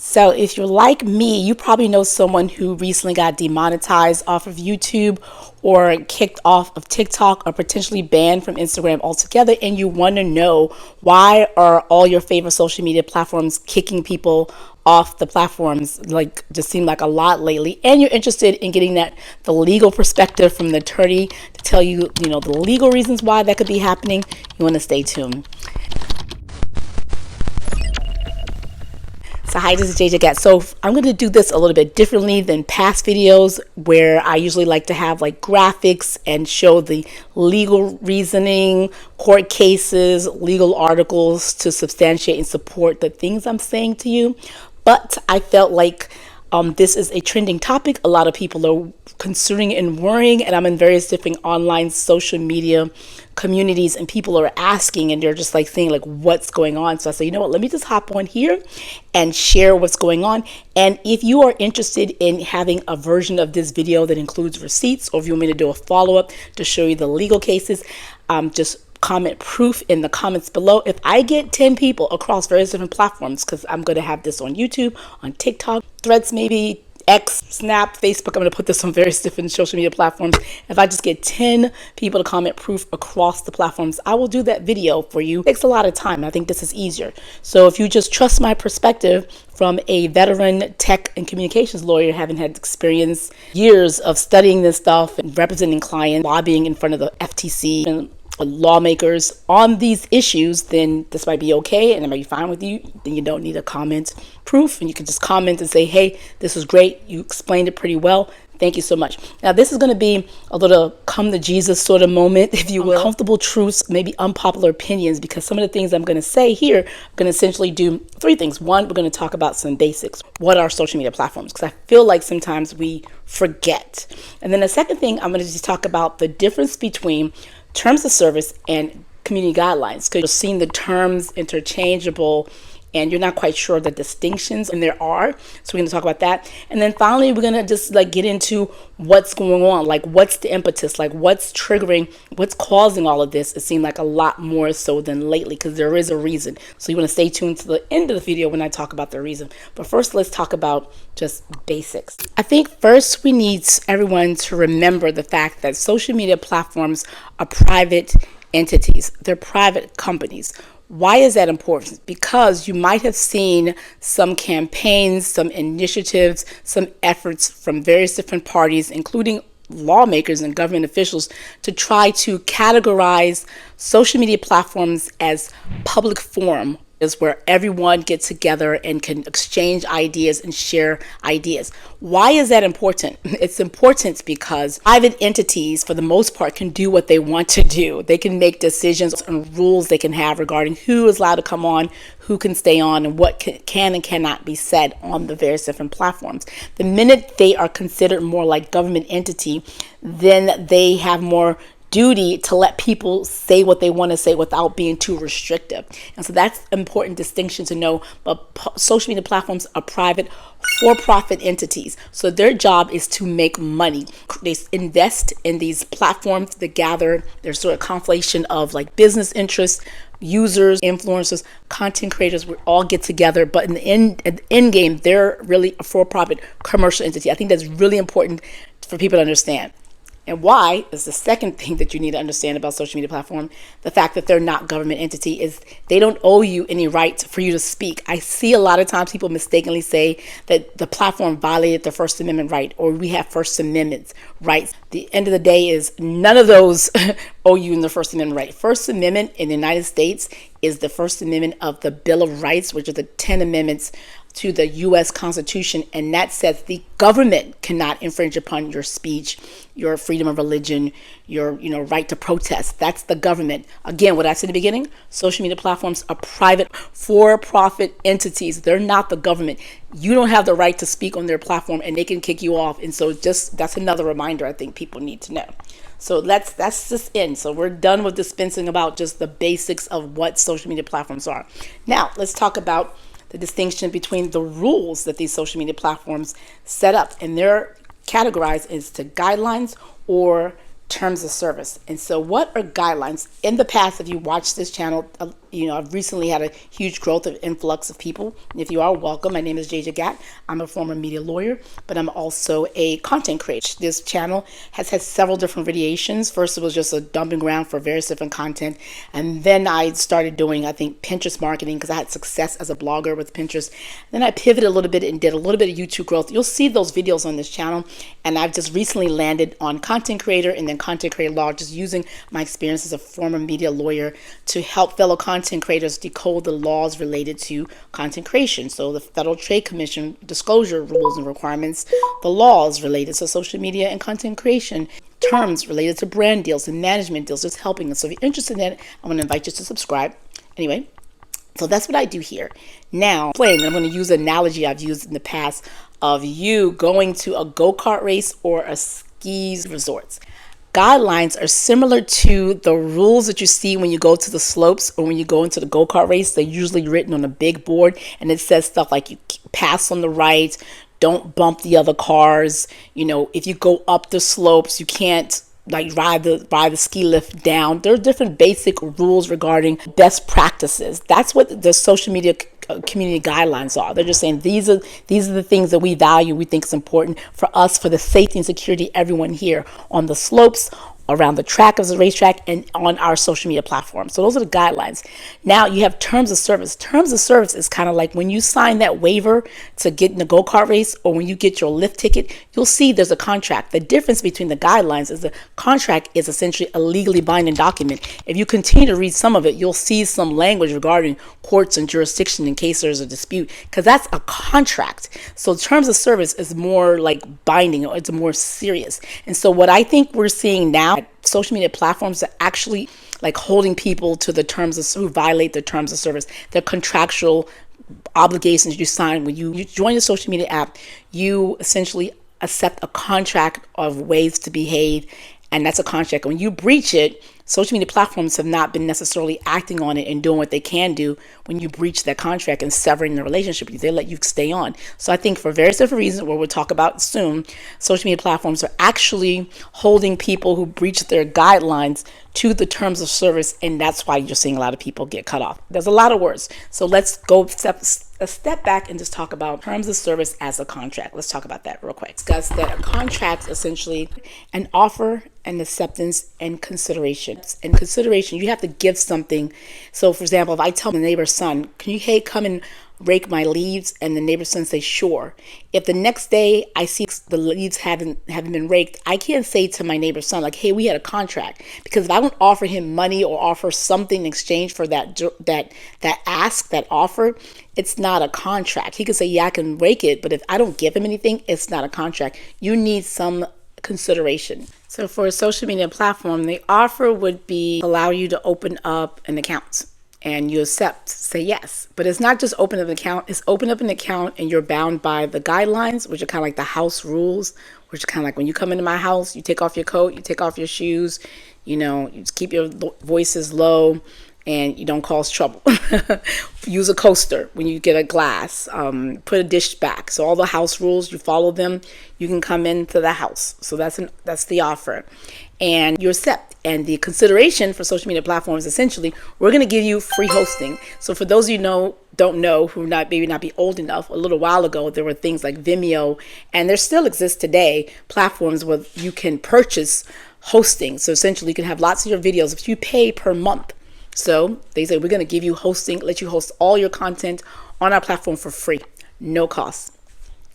So if you're like me, you probably know someone who recently got demonetized off of YouTube or kicked off of TikTok or potentially banned from Instagram altogether, and you want to know why are all your favorite social media platforms kicking people off the platforms, like just seem like a lot lately, and you're interested in getting the legal perspective from the attorney to tell you, the legal reasons why that could be happening. You want to stay tuned. So hi, this is JJ Gat. So I'm going to do this a little bit differently than past videos where I usually like to have like graphics and show the legal reasoning, court cases, legal articles to substantiate and support the things I'm saying to you. But I felt like this is a trending topic. A lot of people are considering and worrying, and I'm in various different online social media communities, and people are asking, and they're just like saying like, what's going on? So I say, you know what, let me just hop on here and share what's going on. And if you are interested in having a version of this video that includes receipts, or if you want me to do a follow-up to show you the legal cases, just comment proof in the comments below. If I get 10 people across various different platforms, because I'm going to have this on YouTube, on TikTok, Threads, maybe X, Snap, Facebook, I'm going to put this on various different social media platforms. If I just get 10 people to comment proof across the platforms, I will do that video for you. It takes a lot of time. I think this is easier. So if you just trust my perspective from a veteran tech and communications lawyer, having had experience, years of studying this stuff and representing clients, lobbying in front of the FTC and lawmakers on these issues, then this might be okay and it might be fine with you. Then you don't need a comment proof, and you can just comment and say, hey, this was great, you explained it pretty well, thank you so much. Now this is going to be a little come to Jesus sort of moment, if you will. Uncomfortable truths, maybe unpopular opinions, because some of the things I'm going to say here are going to essentially do three things. One, we're going to talk about some basics. What are social media platforms? Because I feel like sometimes we forget. And then the second thing, I'm going to just talk about the difference between terms of service and community guidelines, because you're seeing the terms interchangeable and you're not quite sure the distinctions, and there are. So we're going to talk about that. And then finally, we're going to just like get into what's going on, like what's the impetus, like what's triggering, what's causing all of this. It seemed like a lot more so than lately, because there is a reason. So you want to stay tuned to the end of the video when I talk about the reason. But first, let's talk about just basics. I think first we need everyone to remember the fact that social media platforms are private entities. They're private companies. Why is that important? Because you might have seen some campaigns, some initiatives, some efforts from various different parties, including lawmakers and government officials, to try to categorize social media platforms as public forum, is where everyone gets together and can exchange ideas and share ideas. Why is that important? It's important because private entities, for the most part, can do what they want to do. They can make decisions and rules they can have regarding who is allowed to come on, who can stay on, and what can and cannot be said on the various different platforms. The minute they are considered more like government entity, then they have more duty to let people say what they want to say without being too restrictive. And so that's an important distinction to know. But social media platforms are private for-profit entities. So their job is to make money. They invest in these platforms to gather their sort of conflation of like business interests, users, influencers, content creators. We all get together, but in the end game, they're really a for-profit commercial entity. I think that's really important for people to understand. And why is the second thing that you need to understand about social media platform. The fact that they're not government entity is they don't owe you any right for you to speak. I see a lot of times people mistakenly say that the platform violated the First Amendment right, or we have First Amendment rights. The end of the day is none of those owe you in the First Amendment right. First Amendment in the United States is the First Amendment of the Bill of Rights, which are the 10 amendments to the U.S. Constitution, and that says the government cannot infringe upon your speech, your freedom of religion, your right to protest. That's the government. Again, what I said in the beginning, social media platforms are private for-profit entities. They're not the government. You don't have the right to speak on their platform, and they can kick you off. And so that's another reminder I think people need to know. So that's just in. So we're done with dispensing about just the basics of what social media platforms are. Now let's talk about the distinction between the rules that these social media platforms set up, and they're categorized as to guidelines or terms of service. And so what are guidelines? In the past, if you watch this channel, I've recently had a huge growth of influx of people. And if you are, welcome. My name is JJ Gatt. I'm a former media lawyer, but I'm also a content creator. This channel has had several different variations. First, it was just a dumping ground for various different content. And then I started doing, I think, Pinterest marketing because I had success as a blogger with Pinterest. Then I pivoted a little bit and did a little bit of YouTube growth. You'll see those videos on this channel. And I've just recently landed on content creator and then content creator law, just using my experience as a former media lawyer to help fellow content creators decode the laws related to content creation. So the Federal Trade Commission disclosure rules and requirements, the laws related to social media and content creation, terms related to brand deals and management deals, just helping us. So if you're interested in it, I'm going to invite you to subscribe. Anyway, so that's what I do here. Now, I'm going to use an analogy I've used in the past of you going to a go-kart race or a ski resort. Guidelines are similar to the rules that you see when you go to the slopes or when you go into the go-kart race. They're usually written on a big board, and it says stuff like you pass on the right, don't bump the other cars. If you go up the slopes, you can't ride the ski lift down. There are different basic rules regarding best practices. That's what the social media community guidelines are. They're just saying these are the things that we value, we think is important for us, for the safety and security of everyone here on the slopes, around the track of the racetrack, and on our social media platform. So those are the guidelines. Now you have terms of service. Terms of service is kind of like when you sign that waiver to get in the go-kart race or when you get your lift ticket, you'll see there's a contract. The difference between the guidelines is the contract is essentially a legally binding document. If you continue to read some of it, you'll see some language regarding courts and jurisdiction in case there's a dispute, because that's a contract. So terms of service is more like binding, or it's more serious. And so what I think we're seeing now, social media platforms are actually like holding people to the terms of, who violate the terms of service, the contractual obligations you sign when you join a social media app. You essentially accept a contract of ways to behave, and that's a contract. When you breach it, social media platforms have not been necessarily acting on it and doing what they can do when you breach that contract and severing the relationship with you. They let you stay on. So I think for various different reasons, what we'll talk about soon, social media platforms are actually holding people who breach their guidelines to the terms of service, and that's why you're seeing a lot of people get cut off. There's a lot of words. So let's go a step back and just talk about terms of service as a contract. Let's talk about that real quick. Discuss that a contract is essentially an offer, an acceptance, and consideration. In consideration, you have to give something. So for example, if I tell my neighbor's son, can you come and rake my leaves, and the neighbor's son says sure. If the next day I see the leaves haven't been raked, I can't say to my neighbor's son like, hey, we had a contract, because if I don't offer him money or offer something in exchange for that offer, it's not a contract. He could say, yeah, I can rake it, but if I don't give him anything, it's not a contract. You need some consideration. So for a social media platform, the offer would be allow you to open up an account, and you accept, say yes. But it's not just open up an account, it's open up an account and you're bound by the guidelines, which are kind of like the house rules, which are kind of like when you come into my house, you take off your coat, you take off your shoes, you just keep your voices low, and you don't cause trouble. Use a coaster when you get a glass. Put a dish back. So all the house rules, you follow them, you can come into the house. So that's the offer, and you accept. And the consideration for social media platforms, essentially, we're going to give you free hosting. So for those of you don't know, who maybe not be old enough, a little while ago there were things like Vimeo, and there still exist today platforms where you can purchase hosting. So essentially, you can have lots of your videos if you pay per month. So they say, we're going to give you hosting, let you host all your content on our platform for free, no cost.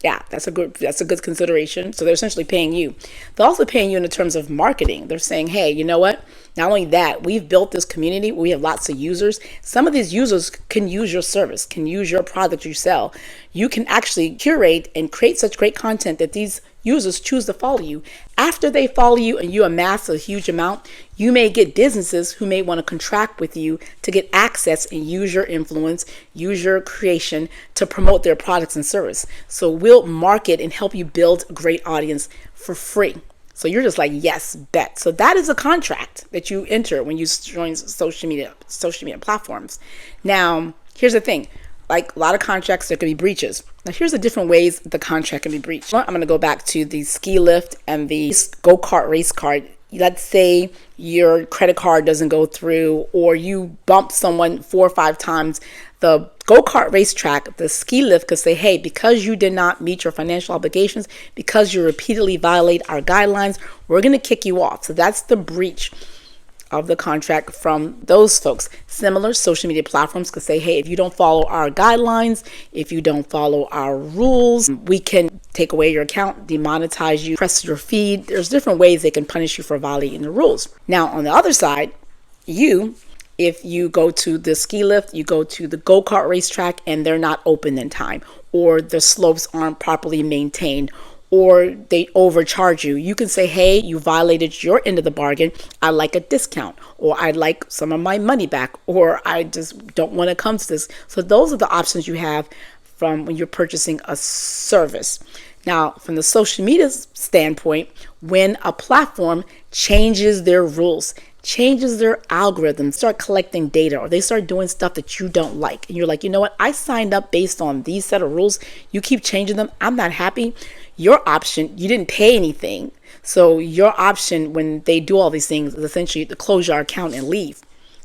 Yeah, that's a good consideration. So they're essentially paying you. They're also paying you in the terms of marketing. They're saying, hey, you know what? Not only that, we've built this community. We have lots of users. Some of these users can use your service, can use your product you sell. You can actually curate and create such great content that these users choose to follow you. After they follow you and you amass a huge amount, you may get businesses who may want to contract with you to get access and use your influence, use your creation to promote their products and service. So we'll market and help you build a great audience for free. So you're just like, yes, bet. So that is a contract that you enter when you join social media platforms. Now, here's the thing. Like a lot of contracts, there could be breaches. Now, here's the different ways the contract can be breached. I'm going to go back to the ski lift and the go-kart race car let's say your credit card doesn't go through, or you bump someone 4 or 5 times, the go-kart racetrack, the ski lift could say, hey, because you did not meet your financial obligations, because you repeatedly violate our guidelines, we're going to kick you off. So that's the breach of the contract from those folks. Similar social media platforms could say, hey, if you don't follow our guidelines, if you don't follow our rules, we can take away your account, demonetize you, press your feed. There's different ways they can punish you for violating the rules. Now, on the other side, if you go to the ski lift, you go to the go-kart racetrack and they're not open in time, or the slopes aren't properly maintained, or they overcharge you, you can say, hey, you violated your end of the bargain. I'd like a discount, or I'd like some of my money back, or I just don't want to come to this. So those are the options you have from when you're purchasing a service. Now, from the social media standpoint, when a platform changes their rules, changes their algorithms, start collecting data, or they start doing stuff that you don't like, and you're like, you know what, I signed up based on these set of rules, you keep changing them, I'm not happy. Your option, you didn't pay anything, so your option when they do all these things is essentially to close your account and leave.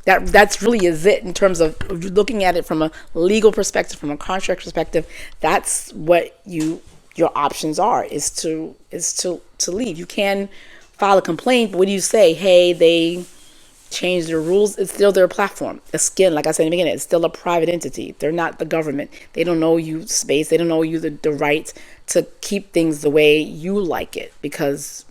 That's really is it in terms of looking at it from a legal perspective, from a contract perspective. That's what your options are, is to leave. You can file a complaint, but what do you say? Hey, they changed their rules. It's still their platform. Again, like I said in the beginning, it's still a private entity. They're not the government. They don't owe you space. They don't owe you the right to keep things the way you like it, because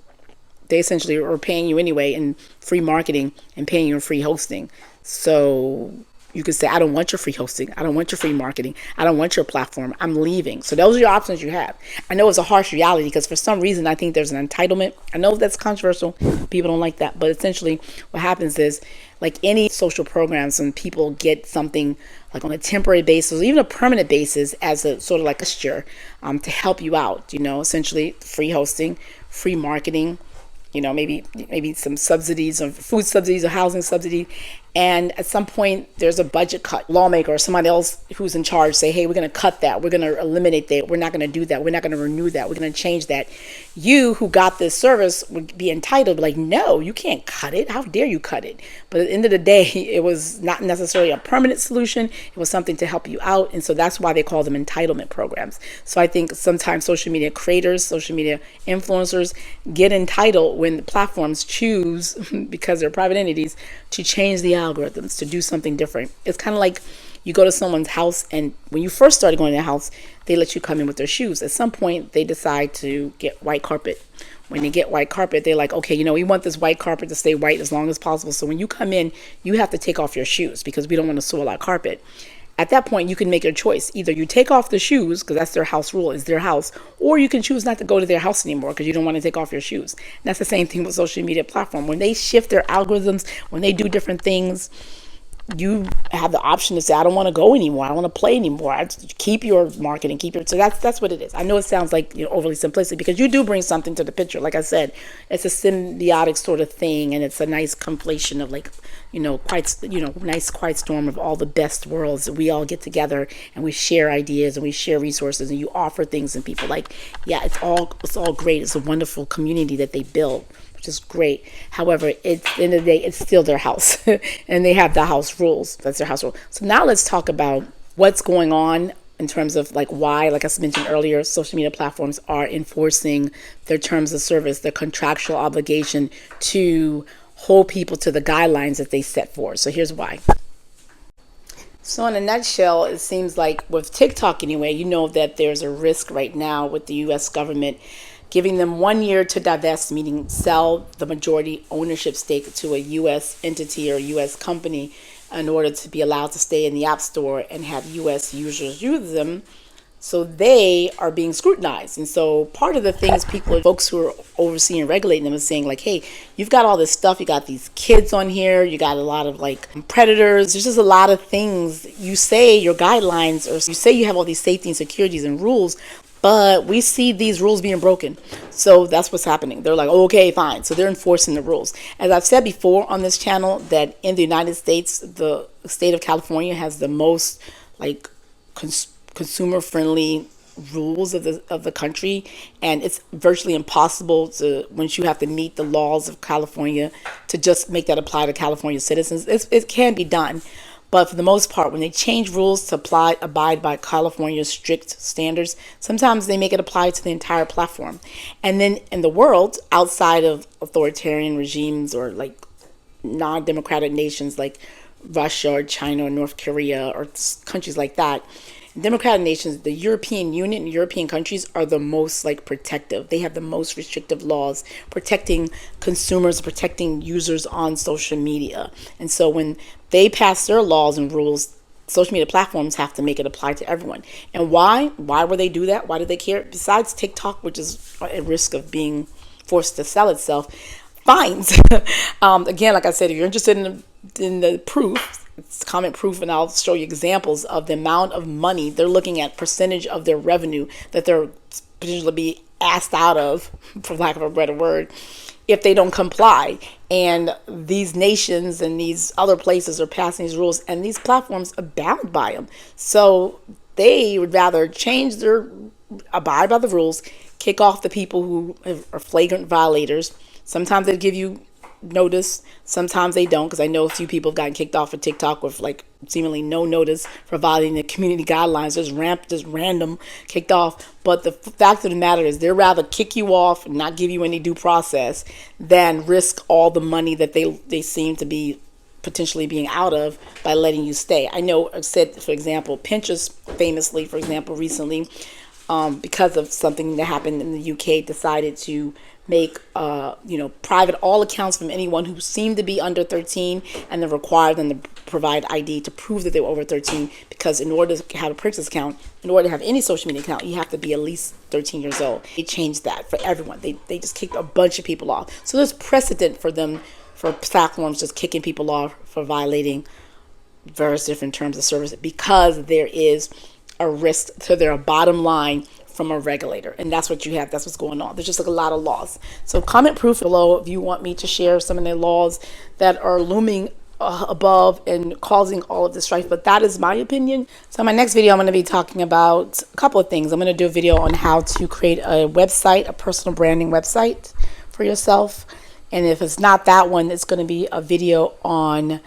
they essentially are paying you anyway in free marketing and paying you in free hosting. So you could say, I don't want your free hosting. I don't want your free marketing. I don't want your platform. I'm leaving. So those are your options you have. I know it's a harsh reality because for some reason I think there's an entitlement. I know that's controversial. People don't like that. But essentially what happens is, like any social programs, when people get something like on a temporary basis or even a permanent basis as a sort of like a gesture to help you out, essentially free hosting, free marketing, maybe some subsidies, or food subsidies, or housing subsidy. And at some point there's a budget cut. Lawmaker or somebody else who's in charge say, hey, we're going to cut that. We're going to eliminate that. We're not going to do that. We're not going to renew that. We're going to change that. You who got this service would be entitled, like, no, you can't cut it. How dare you cut it? But at the end of the day, it was not necessarily a permanent solution. It was something to help you out. And so that's why they call them entitlement programs. So I think sometimes social media creators, social media influencers get entitled when the platforms choose, because they're private entities, to change the algorithms, to do something different. It's kind of like you go to someone's house, and when you first started going to their house, they let you come in with their shoes. At some point, they decide to get white carpet. When they get white carpet, they're like, okay, we want this white carpet to stay white as long as possible. So when you come in, you have to take off your shoes because we don't want to soil our carpet. At that point, you can make your choice. Either you take off the shoes, because that's their house rule, it's their house, or you can choose not to go to their house anymore because you don't want to take off your shoes. And that's the same thing with social media platform. When they shift their algorithms, when they do different things, you have the option to say, I don't want to go anymore. I don't want to play anymore. Keep your marketing, so that's what it is. I know it sounds like overly simplistic, because you do bring something to the picture. Like I said, it's a symbiotic sort of thing, and it's a nice compilation of nice quiet storm of all the best worlds. We all get together and we share ideas and we share resources, and you offer things, and people yeah, it's all great. It's a wonderful community that they build, which is great. However, at the end of the day, it's still their house and they have the house rules. That's their house rule. So now let's talk about what's going on in terms of why, like I mentioned earlier, social media platforms are enforcing their terms of service, their contractual obligation to hold people to the guidelines that they set for. So here's why. So in a nutshell, it seems like with TikTok anyway, that there's a risk right now with the U.S. government giving them 1 year to divest, meaning sell the majority ownership stake to a U.S. entity or U.S. company in order to be allowed to stay in the App Store and have U.S. users use them. So they are being scrutinized. And so part of the things folks who are overseeing and regulating them is saying hey, you've got all this stuff. You got these kids on here. You got a lot of predators. There's just a lot of things. You say your guidelines, or you say you have all these safety and securities and rules, but we see these rules being broken. So that's what's happening. They're like, okay, fine. So they're enforcing the rules. As I've said before on this channel, that in the United States, the state of California has the most consumer-friendly rules of the country, and it's virtually impossible to, once you have to meet the laws of California, to just make that apply to California citizens. It can be done, but for the most part, when they change rules to abide by California's strict standards, sometimes they make it apply to the entire platform. And then in the world, outside of authoritarian regimes or like non-democratic nations like Russia or China or North Korea or countries like that, democratic nations, the European Union and European countries are the most like protective. They have the most restrictive laws protecting consumers, protecting users on social media. And so when they pass their laws and rules, social media platforms have to make it apply to everyone. And why? Why would they do that? Why do they care? Besides TikTok, which is at risk of being forced to sell itself, fines. Again, like I said, if you're interested in the proof, it's comment proof, and I'll show you examples of the amount of money they're looking at, percentage of their revenue that they're potentially be asked out of, for lack of a better word, if they don't comply. And these nations and these other places are passing these rules, and these platforms are bound by them. So they would rather abide by the rules, kick off the people who are flagrant violators. Sometimes they give you notice, sometimes they don't, because I know a few people have gotten kicked off of TikTok with like seemingly no notice for violating the community guidelines, just random kicked off. But the fact of the matter is, they'd rather kick you off and not give you any due process than risk all the money that they seem to be potentially being out of by letting you stay. I know, I've said, for example, Pinterest famously, for example, recently, because of something that happened in the UK, decided to make private all accounts from anyone who seemed to be under 13, and then require them to provide ID to prove that they were over 13, because in order to have a Pinterest account, in order to have any social media account, you have to be at least 13 years old. They changed that for everyone. They just kicked a bunch of people off. So there's precedent for platforms just kicking people off for violating various different terms of service, because there is a risk to their bottom line from a regulator. And that's what you have. That's what's going on. There's just like a lot of laws. So comment proof below if you want me to share some of the laws that are looming above and causing all of this strife. But that is my opinion. So in my next video, I'm going to be talking about a couple of things. I'm going to do a video on how to create a website, a personal branding website for yourself. And if it's not that one, it's going to be a video on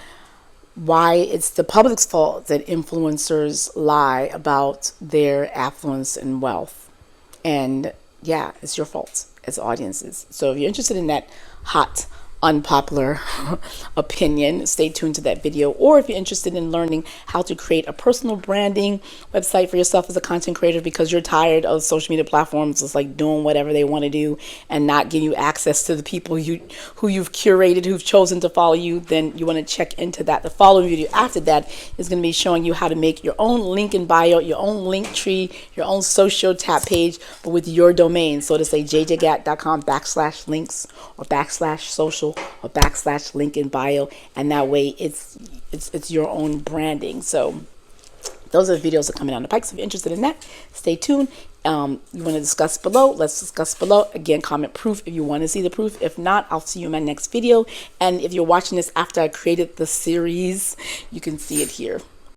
why it's the public's fault that influencers lie about their affluence and wealth. And yeah, it's your fault as audiences. So if you're interested in that hot, unpopular opinion, stay tuned to that video. Or if you're interested in learning how to create a personal branding website for yourself as a content creator, because you're tired of social media platforms just like doing whatever they want to do and not giving you access to the people who you've curated, who've chosen to follow you, then you want to check into that. The following video after that is going to be showing you how to make your own link in bio, your own link tree, your own social tap page, but with your domain. So to say jjgat.com/links or /social or /link in bio, and that way it's your own branding. So those are the videos that are coming down the pike. So if you're interested in that, stay tuned. You want to discuss below, let's discuss below. Again, comment proof if you want to see the proof. If not, I'll see you in my next video. And if you're watching this after I created the series, you can see it here.